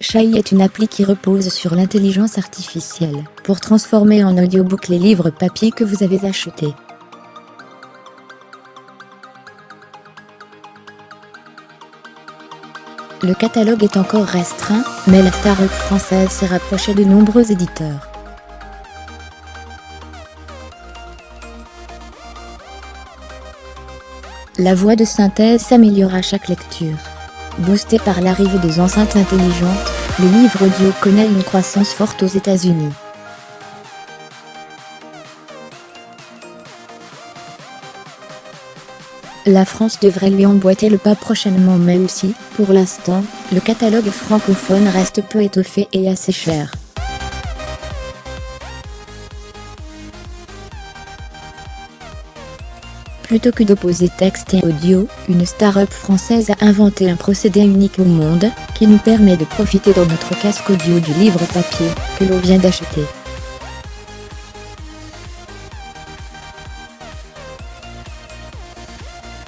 Shai est une appli qui repose sur l'intelligence artificielle pour transformer en audiobook les livres papier que vous avez achetés. Le catalogue est encore restreint, mais la start-up française s'est rapprochée de nombreux éditeurs. La voix de synthèse s'améliore à chaque lecture. Boosté par l'arrivée des enceintes intelligentes, le livre audio connaît une croissance forte aux États-Unis. La France devrait lui emboîter le pas prochainement, même si, pour l'instant, le catalogue francophone reste peu étoffé et assez cher. Plutôt que d'opposer texte et audio, une start-up française a inventé un procédé unique au monde, qui nous permet de profiter dans notre casque audio du livre papier, que l'on vient d'acheter.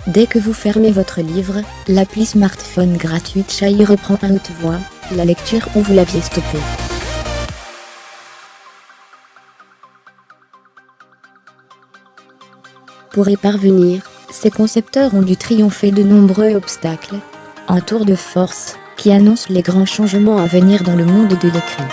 Dès que vous fermez votre livre, l'appli smartphone gratuite Shai reprend à haute voix la lecture où vous l'aviez stoppée. Pour y parvenir, ses concepteurs ont dû triompher de nombreux obstacles. Un tour de force, qui annonce les grands changements à venir dans le monde de l'écrit.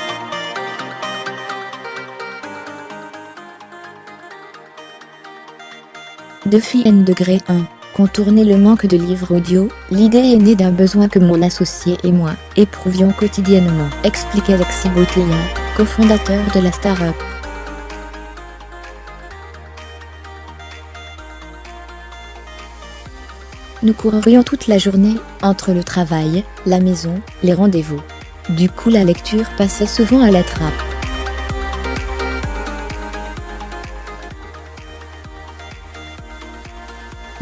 Depuis N-1, contourner le manque de livres audio, l'idée est née d'un besoin que mon associé et moi éprouvions quotidiennement, explique Alexis Boteilla, cofondateur de la start-up. Nous courrions toute la journée, entre le travail, la maison, les rendez-vous. Du coup la lecture passait souvent à la trappe.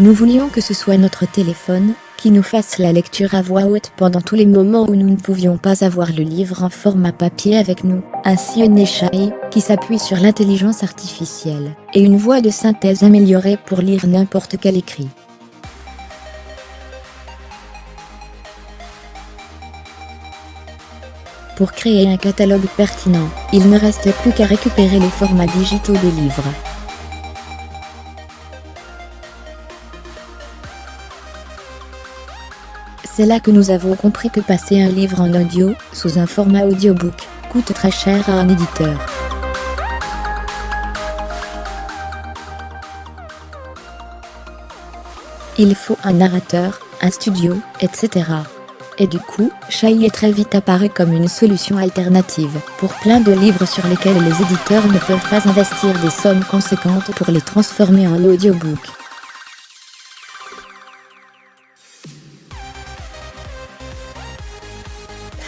Nous voulions que ce soit notre téléphone qui nous fasse la lecture à voix haute pendant tous les moments où nous ne pouvions pas avoir le livre en format papier avec nous. Ainsi une Shai, qui s'appuie sur l'intelligence artificielle, et une voix de synthèse améliorée pour lire n'importe quel écrit. Pour créer un catalogue pertinent, il ne restait plus qu'à récupérer les formats digitaux des livres. C'est là que nous avons compris que passer un livre en audio, sous un format audiobook, coûte très cher à un éditeur. Il faut un narrateur, un studio, etc. Et du coup, Shai est très vite apparu comme une solution alternative pour plein de livres sur lesquels les éditeurs ne peuvent pas investir des sommes conséquentes pour les transformer en audiobook.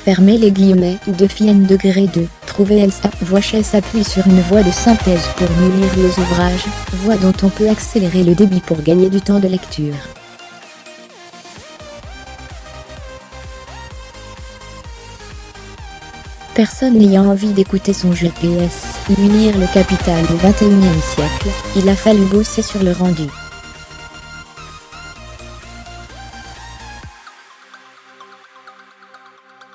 Fermez les guillemets, depuis N-2, trouver Elsa. Voix Shai s'appuie sur une voix de synthèse pour mieux lire les ouvrages, voix dont on peut accélérer le débit pour gagner du temps de lecture. Personne n'ayant envie d'écouter son GPS, lui lire le Capital au XXIe siècle, il a fallu bosser sur le rendu.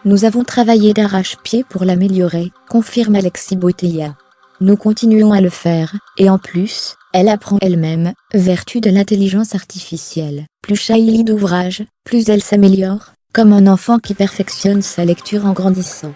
Nous avons travaillé d'arrache-pied pour l'améliorer, confirme Alexis Boteilla. Nous continuons à le faire, et en plus, elle apprend elle-même, vertu de l'intelligence artificielle. Plus Shai lit d'ouvrages, plus elle s'améliore, comme un enfant qui perfectionne sa lecture en grandissant.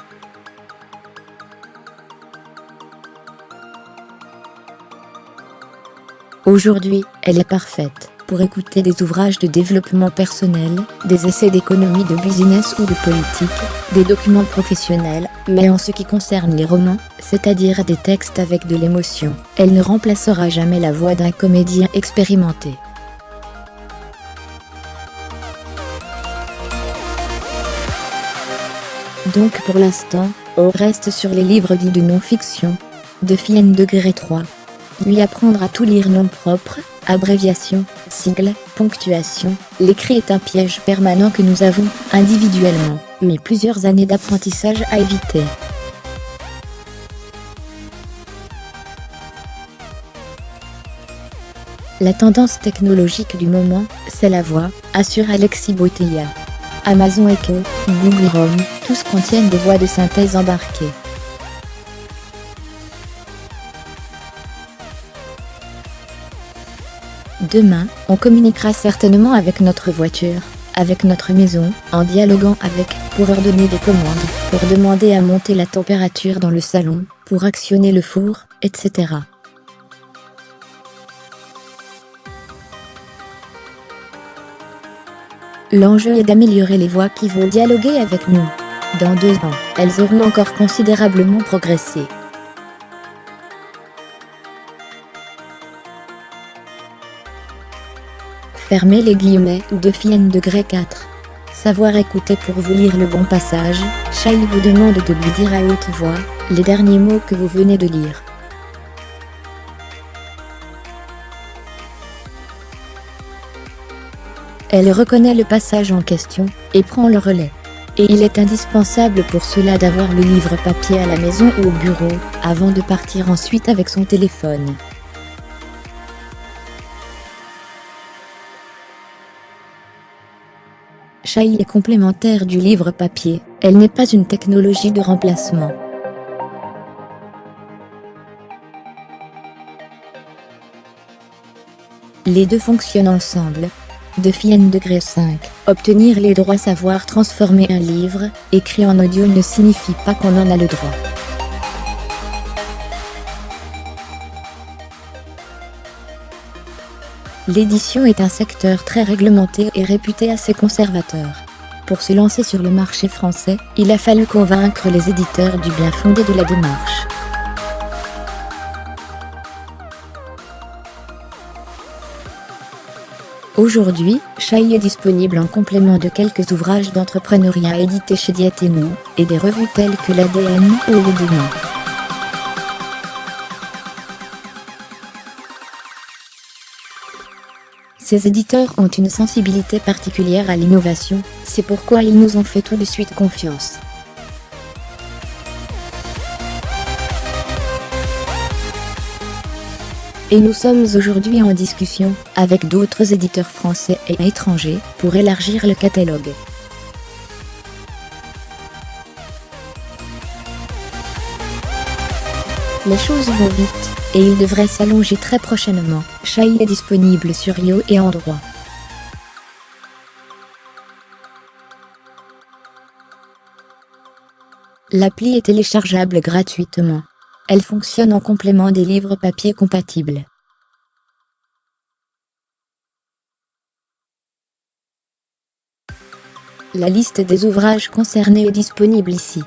Aujourd'hui, elle est parfaite pour écouter des ouvrages de développement personnel, des essais d'économie, de business ou de politique, des documents professionnels, mais en ce qui concerne les romans, c'est-à-dire des textes avec de l'émotion, elle ne remplacera jamais la voix d'un comédien expérimenté. Donc pour l'instant, on reste sur les livres dits de non-fiction. Depuis N-3. Lui apprendre à tout lire nom propre, abréviations, sigles, ponctuation, l'écrit est un piège permanent que nous avons, individuellement, mais plusieurs années d'apprentissage à éviter. La tendance technologique du moment, c'est la voix, assure Alexis Boteilla. Amazon Echo, Google Home, tous contiennent des voix de synthèse embarquées. Demain, on communiquera certainement avec notre voiture, avec notre maison, en dialoguant avec, pour ordonner des commandes, pour demander à monter la température dans le salon, pour actionner le four, etc. L'enjeu est d'améliorer les voix qui vont dialoguer avec nous. Dans 2 ans, elles auront encore considérablement progressé. Fermez les guillemets, Defienne degré 4. Savoir écouter pour vous lire le bon passage, Shai vous demande de lui dire à haute voix, les derniers mots que vous venez de lire. Elle reconnaît le passage en question, et prend le relais. Et il est indispensable pour cela d'avoir le livre papier à la maison ou au bureau, avant de partir ensuite avec son téléphone. Shai est complémentaire du livre papier, elle n'est pas une technologie de remplacement. Les deux fonctionnent ensemble. Defienne degré 5. Obtenir les droits. Savoir transformer un livre, écrit en audio ne signifie pas qu'on en a le droit. L'édition est un secteur très réglementé et réputé assez conservateur. Pour se lancer sur le marché français, il a fallu convaincre les éditeurs du bien fondé de la démarche. Aujourd'hui, Shai est disponible en complément de quelques ouvrages d'entrepreneuriat édités chez Dietemu, et des revues telles que l'ADN ou le Demain. Ces éditeurs ont une sensibilité particulière à l'innovation, c'est pourquoi ils nous ont fait tout de suite confiance. Et nous sommes aujourd'hui en discussion, avec d'autres éditeurs français et étrangers, pour élargir le catalogue. Les choses vont vite, et ils devraient s'allonger très prochainement. Shai est disponible sur iOS et Android. L'appli est téléchargeable gratuitement. Elle fonctionne en complément des livres papier compatibles. La liste des ouvrages concernés est disponible ici.